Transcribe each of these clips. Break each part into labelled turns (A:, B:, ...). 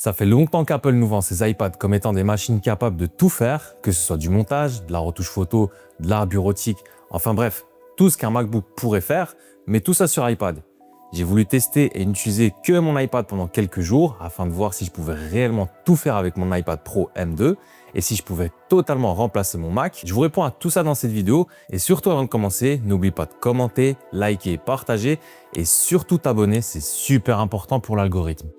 A: Ça fait longtemps qu'Apple nous vend ses iPads comme étant des machines capables de tout faire, que ce soit du montage, de la retouche photo, de l'art bureautique, enfin bref, tout ce qu'un MacBook pourrait faire, mais tout ça sur iPad. J'ai voulu tester et n'utiliser que mon iPad pendant quelques jours afin de voir si je pouvais réellement tout faire avec mon iPad Pro M2 et si je pouvais totalement remplacer mon Mac. Je vous réponds à tout ça dans cette vidéo et surtout avant de commencer, n'oublie pas de commenter, liker, partager et surtout t'abonner, c'est super important pour l'algorithme.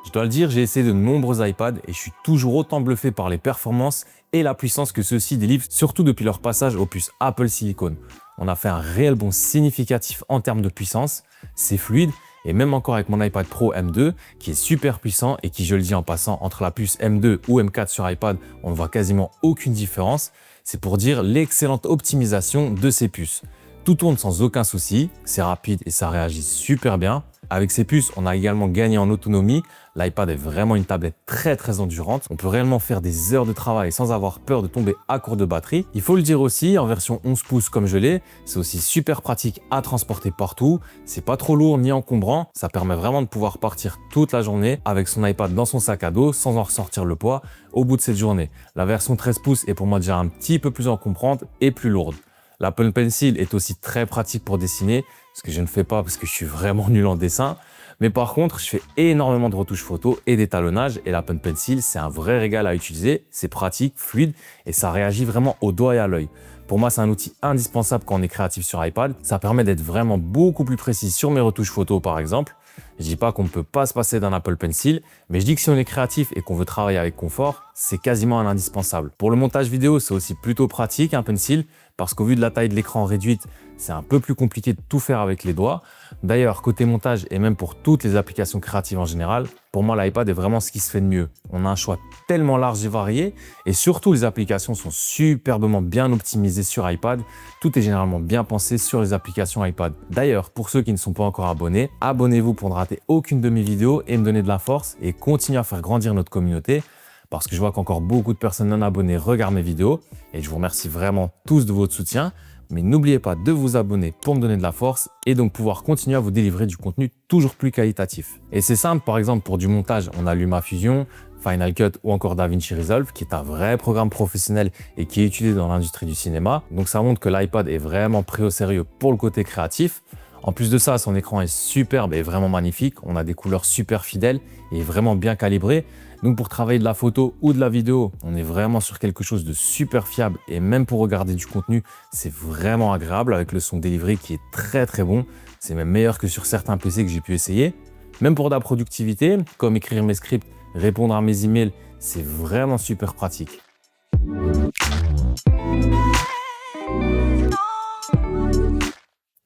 A: Je dois le dire, j'ai essayé de nombreux iPads et je suis toujours autant bluffé par les performances et la puissance que ceux-ci délivrent, surtout depuis leur passage aux puces Apple Silicon. On a fait un réel bond significatif en termes de puissance, c'est fluide et même encore avec mon iPad Pro M2 qui est super puissant et qui, je le dis en passant, entre la puce M2 ou M4 sur iPad, on ne voit quasiment aucune différence. C'est pour dire l'excellente optimisation de ces puces. Tout tourne sans aucun souci, c'est rapide et ça réagit super bien. Avec ces puces, on a également gagné en autonomie. L'iPad est vraiment une tablette très endurante. On peut réellement faire des heures de travail sans avoir peur de tomber à court de batterie. Il faut le dire aussi, en version 11 pouces comme je l'ai, c'est aussi super pratique à transporter partout. C'est pas trop lourd ni encombrant. Ça permet vraiment de pouvoir partir toute la journée avec son iPad dans son sac à dos sans en ressortir le poids au bout de cette journée. La version 13 pouces est pour moi déjà un petit peu plus encombrante et plus lourde. L'Apple Pencil est aussi très pratique pour dessiner, ce que je ne fais pas parce que je suis vraiment nul en dessin. Mais par contre, je fais énormément de retouches photos et d'étalonnage et l'Apple Pencil, c'est un vrai régal à utiliser. C'est pratique, fluide et ça réagit vraiment au doigt et à l'œil. Pour moi, c'est un outil indispensable quand on est créatif sur iPad. Ça permet d'être vraiment beaucoup plus précis sur mes retouches photos par exemple. Je dis pas qu'on ne peut pas se passer d'un Apple Pencil, mais je dis que si on est créatif et qu'on veut travailler avec confort, c'est quasiment un indispensable. Pour le montage vidéo, c'est aussi plutôt pratique un Pencil, parce qu'au vu de la taille de l'écran réduite, c'est un peu plus compliqué de tout faire avec les doigts. D'ailleurs, côté montage et même pour toutes les applications créatives en général, pour moi l'iPad est vraiment ce qui se fait de mieux. On a un choix tellement large et varié et surtout les applications sont superbement bien optimisées sur iPad. Tout est généralement bien pensé sur les applications iPad. D'ailleurs, pour ceux qui ne sont pas encore abonnés, abonnez-vous pour ne rater aucune de mes vidéos et me donner de la force et continuer à faire grandir notre communauté. Parce que je vois qu'encore beaucoup de personnes non abonnées regardent mes vidéos et je vous remercie vraiment tous de votre soutien. Mais n'oubliez pas de vous abonner pour me donner de la force et donc pouvoir continuer à vous délivrer du contenu toujours plus qualitatif. Et c'est simple, par exemple pour du montage, on a LumaFusion, Final Cut ou encore DaVinci Resolve qui est un vrai programme professionnel et qui est utilisé dans l'industrie du cinéma. Donc ça montre que l'iPad est vraiment pris au sérieux pour le côté créatif. En plus de ça, son écran est superbe et vraiment magnifique. On a des couleurs super fidèles et vraiment bien calibrées. Donc pour travailler de la photo ou de la vidéo, on est vraiment sur quelque chose de super fiable et même pour regarder du contenu, c'est vraiment agréable avec le son délivré qui est très bon. C'est même meilleur que sur certains PC que j'ai pu essayer. Même pour de la productivité, comme écrire mes scripts, répondre à mes emails, c'est vraiment super pratique.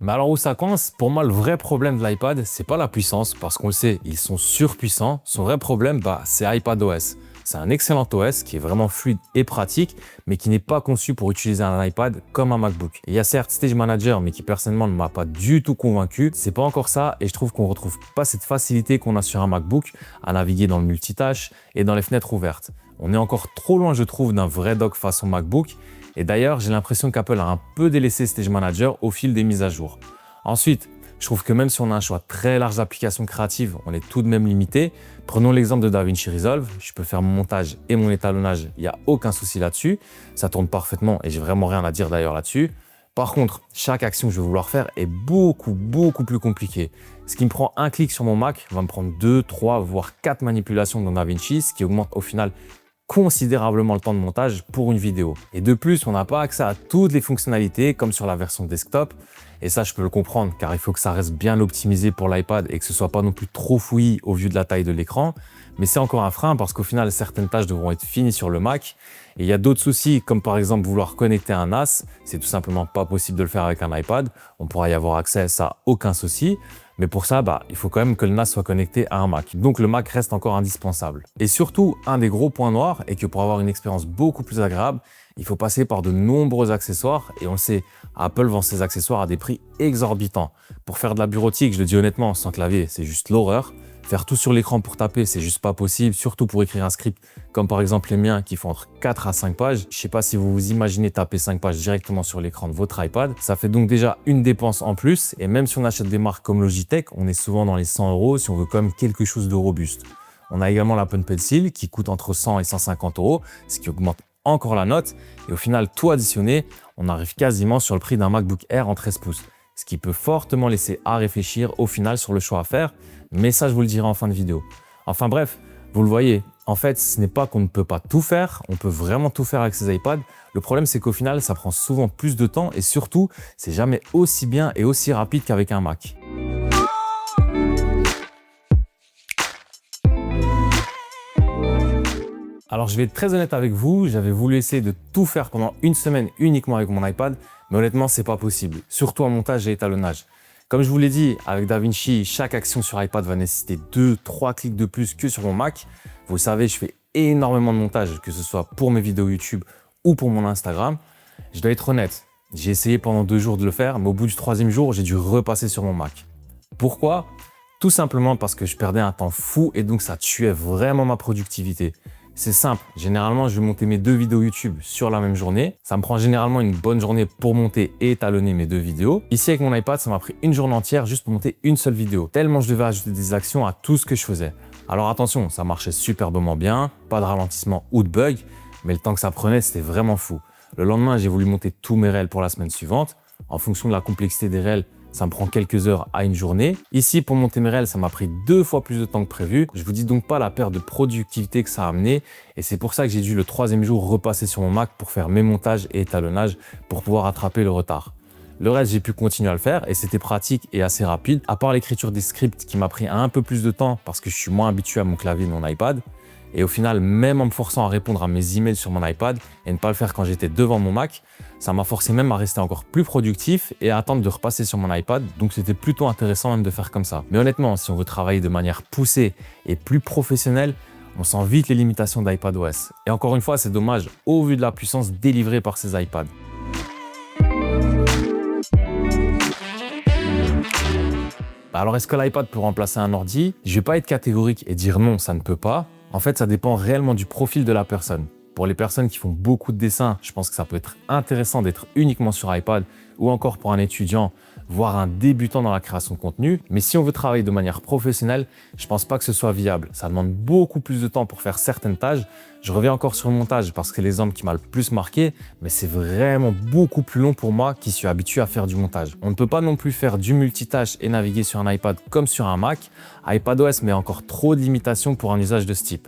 A: Mais alors où ça coince? Pour moi, le vrai problème de l'iPad, c'est pas la puissance, parce qu'on le sait, ils sont surpuissants. Son vrai problème, c'est iPadOS. C'est un excellent OS qui est vraiment fluide et pratique, mais qui n'est pas conçu pour utiliser un iPad comme un MacBook. Et il y a certes Stage Manager, mais qui personnellement ne m'a pas du tout convaincu. C'est pas encore ça, et je trouve qu'on retrouve pas cette facilité qu'on a sur un MacBook à naviguer dans le multitâche et dans les fenêtres ouvertes. On est encore trop loin, je trouve, d'un vrai dock façon MacBook. Et d'ailleurs, j'ai l'impression qu'Apple a un peu délaissé Stage Manager au fil des mises à jour. Ensuite, je trouve que même si on a un choix très large d'applications créatives, on est tout de même limité. Prenons l'exemple de DaVinci Resolve. Je peux faire mon montage et mon étalonnage, il n'y a aucun souci là-dessus. Ça tourne parfaitement et j'ai vraiment rien à dire d'ailleurs là-dessus. Par contre, chaque action que je vais vouloir faire est beaucoup plus compliquée. Ce qui me prend un clic sur mon Mac va me prendre 2, 3, voire 4 manipulations dans DaVinci, ce qui augmente au final considérablement le temps de montage pour une vidéo. Et de plus, on n'a pas accès à toutes les fonctionnalités comme sur la version desktop. Et ça, je peux le comprendre car il faut que ça reste bien optimisé pour l'iPad et que ce soit pas non plus trop fouillis au vu de la taille de l'écran. Mais c'est encore un frein parce qu'au final, certaines tâches devront être finies sur le Mac. Et il y a d'autres soucis comme par exemple vouloir connecter un NAS. C'est tout simplement pas possible de le faire avec un iPad. On pourra y avoir accès à ça, aucun souci. Mais pour ça, il faut quand même que le NAS soit connecté à un Mac. Donc le Mac reste encore indispensable. Et surtout, un des gros points noirs est que pour avoir une expérience beaucoup plus agréable, il faut passer par de nombreux accessoires. Et on le sait, Apple vend ses accessoires à des prix exorbitants. Pour faire de la bureautique, je le dis honnêtement, sans clavier, c'est juste l'horreur. Faire tout sur l'écran pour taper, c'est juste pas possible, surtout pour écrire un script comme par exemple les miens qui font entre 4 à 5 pages. Je sais pas si vous vous imaginez taper 5 pages directement sur l'écran de votre iPad. Ça fait donc déjà une dépense en plus et même si on achète des marques comme Logitech, on est souvent dans les 100 € si on veut quand même quelque chose de robuste. On a également la Pen Pencil qui coûte entre 100 et 150 €, ce qui augmente encore la note. Et au final, tout additionné, on arrive quasiment sur le prix d'un MacBook Air en 13 pouces. Ce qui peut fortement laisser à réfléchir au final sur le choix à faire. Mais ça, je vous le dirai en fin de vidéo. Enfin bref, vous le voyez, en fait, ce n'est pas qu'on ne peut pas tout faire. On peut vraiment tout faire avec ces iPads. Le problème, c'est qu'au final, ça prend souvent plus de temps et surtout, c'est jamais aussi bien et aussi rapide qu'avec un Mac. Alors, je vais être très honnête avec vous, j'avais voulu essayer de tout faire pendant une semaine uniquement avec mon iPad, mais honnêtement, c'est pas possible, surtout en montage et étalonnage. Comme je vous l'ai dit, avec DaVinci, chaque action sur iPad va nécessiter 2-3 clics de plus que sur mon Mac. Vous le savez, je fais énormément de montage, que ce soit pour mes vidéos YouTube ou pour mon Instagram. Je dois être honnête, j'ai essayé pendant 2 jours de le faire, mais au bout du 3e jour, j'ai dû repasser sur mon Mac. Pourquoi? Tout simplement parce que je perdais un temps fou et donc ça tuait vraiment ma productivité. C'est simple, généralement je vais monter mes 2 vidéos YouTube sur la même journée. Ça me prend généralement une bonne journée pour monter et étalonner mes 2 vidéos. Ici avec mon iPad, ça m'a pris une journée entière juste pour monter une seule vidéo, tellement je devais ajouter des actions à tout ce que je faisais. Alors attention, ça marchait superbement bien, pas de ralentissement ou de bug, mais le temps que ça prenait, c'était vraiment fou. Le lendemain, j'ai voulu monter tous mes réels pour la semaine suivante. En fonction de la complexité des réels, ça me prend quelques heures à une journée. Ici, pour monter mes réels, ça m'a pris 2 fois plus de temps que prévu. Je vous dis donc pas la perte de productivité que ça a amené. Et c'est pour ça que j'ai dû le 3e jour repasser sur mon Mac pour faire mes montages et étalonnages pour pouvoir rattraper le retard. Le reste, j'ai pu continuer à le faire et c'était pratique et assez rapide. À part l'écriture des scripts qui m'a pris un peu plus de temps parce que je suis moins habitué à mon clavier de mon iPad. Et au final, même en me forçant à répondre à mes emails sur mon iPad et ne pas le faire quand j'étais devant mon Mac, ça m'a forcé même à rester encore plus productif et à attendre de repasser sur mon iPad. Donc c'était plutôt intéressant même de faire comme ça. Mais honnêtement, si on veut travailler de manière poussée et plus professionnelle, on sent vite les limitations d'iPadOS. Et encore une fois, c'est dommage au vu de la puissance délivrée par ces iPads. Alors est-ce que l'iPad peut remplacer un ordi? Je ne vais pas être catégorique et dire non, ça ne peut pas. En fait, ça dépend réellement du profil de la personne. Pour les personnes qui font beaucoup de dessins, je pense que ça peut être intéressant d'être uniquement sur iPad ou encore pour un étudiant, voire un débutant dans la création de contenu. Mais si on veut travailler de manière professionnelle, je pense pas que ce soit viable. Ça demande beaucoup plus de temps pour faire certaines tâches. Je reviens encore sur le montage parce que c'est l'exemple qui m'a le plus marqué, mais c'est vraiment beaucoup plus long pour moi qui suis habitué à faire du montage. On ne peut pas non plus faire du multitâche et naviguer sur un iPad comme sur un Mac. iPadOS met encore trop de limitations pour un usage de ce type.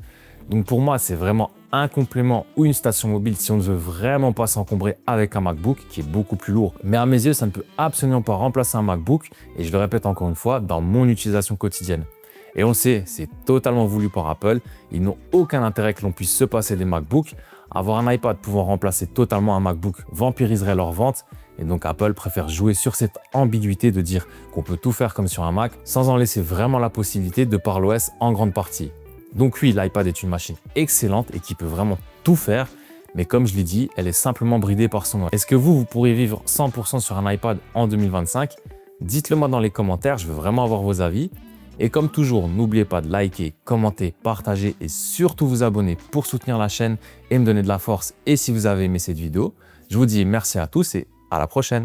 A: Donc pour moi, c'est vraiment un complément ou une station mobile si on ne veut vraiment pas s'encombrer avec un MacBook qui est beaucoup plus lourd. Mais à mes yeux, ça ne peut absolument pas remplacer un MacBook et je le répète encore une fois, dans mon utilisation quotidienne. Et on le sait, c'est totalement voulu par Apple. Ils n'ont aucun intérêt que l'on puisse se passer des MacBooks. Avoir un iPad pouvant remplacer totalement un MacBook vampiriserait leur vente. Et donc Apple préfère jouer sur cette ambiguïté de dire qu'on peut tout faire comme sur un Mac sans en laisser vraiment la possibilité de par l'OS en grande partie. Donc oui, l'iPad est une machine excellente et qui peut vraiment tout faire, mais comme je l'ai dit, elle est simplement bridée par son OS. Est-ce que vous pourriez vivre 100% sur un iPad en 2025? Dites-le moi dans les commentaires, je veux vraiment avoir vos avis. Et comme toujours, n'oubliez pas de liker, commenter, partager et surtout vous abonner pour soutenir la chaîne et me donner de la force et si vous avez aimé cette vidéo. Je vous dis merci à tous et à la prochaine.